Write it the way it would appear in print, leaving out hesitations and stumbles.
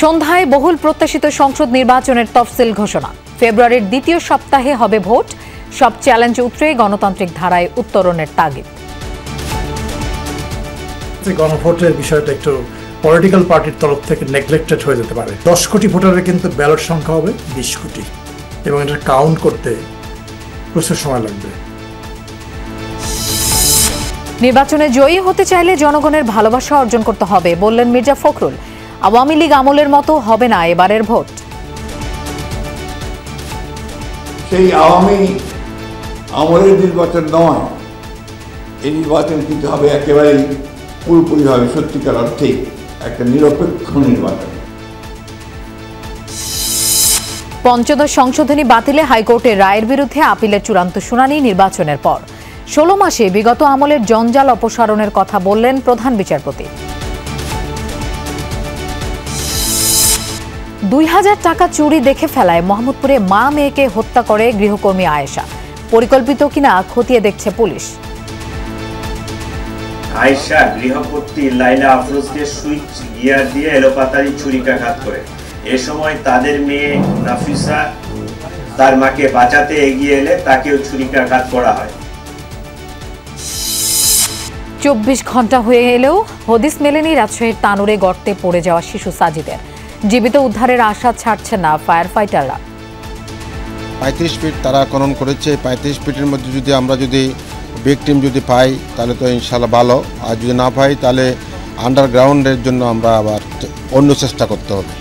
সন্ধ্যায় বহুল প্রত্যাশিত সংসদ নির্বাচনের তফসিল ঘোষণা। ফেব্রুয়ারির দ্বিতীয় সপ্তাহে হবে ভোট। সব চ্যালেঞ্জ উতরে গণতান্ত্রিক ধারায় উত্তরণের তাগিদ। গণভোটের বিষয়টা একটু পলিটিক্যাল পার্টির তরফ থেকে নেগলেক্টেড হয়ে যেতে পারে। 10 কোটি ভোটারের কিন্তু ব্যালট সংখ্যা হবে 20 কোটি এবং এটা কাউন্ট করতে প্রচুর সময় লাগবে। নির্বাচনে জয়ী হতে চাইলে জনগণের ভালোবাসা অর্জন করতে হবে বললেন মির্জা ফখরুল। আওয়ামী লীগ আমলের মতো হবে না এবারের ভোট। সেই আওয়ামী আমলের নির্বাচন নয়, এই নির্বাচন কিন্তু হবে একেবারেই পুরোপুরিভাবে সত্যিকার অর্থে একটা নিরপেক্ষ নির্বাচন। পঞ্চদশ সংশোধনী বাতিলে হাইকোর্টের রায়ের বিরুদ্ধে আপিলের চূড়ান্ত শুনানি নির্বাচনের পর। 16 মাসে বিগত আমলের জঞ্জাল অপসারণের কথা বললেন প্রধান বিচারপতি। 2000 টাকা চুরি দেখে ফেলায় মোহাম্মদপুরে মা মেয়েকে হত্যা করে গৃহকর্মী আয়েশা। পরিকল্পিত কিনা খতিয়ে দেখছে পুলিশ। আয়েশা গৃহকর্ত্রী লাইলা আফরোজকে সুইচ গিয়ার দিয়ে এলোপাতাড়ি ছুরিকাঘাত করে। এ সময় তাদের মেয়ে নাফিসা তার মাকে বাঁচাতে এগিয়ে এলে তাকেও ছুরিকাঘাত করা হয়। 24 ঘন্টা হয়ে এলেও হদিস মেলেনি রাজশাহীর তানুরে গর্তে পড়ে যাওয়া শিশু সাজিদের। জীবিত উদ্ধারের আশা ছাড়ছে না ফায়ার ফাইটাররা। 35 ফিট তারা খনন করেছে। 35 ফিটের মধ্যে আমরা যদি ভিকটিম পাই তাহলে তো ইনশাল্লাহ ভালো, আর যদি না পাই তাহলে আন্ডারগ্রাউন্ডের জন্য আমরা আবার অন্য চেষ্টা করতে হবে।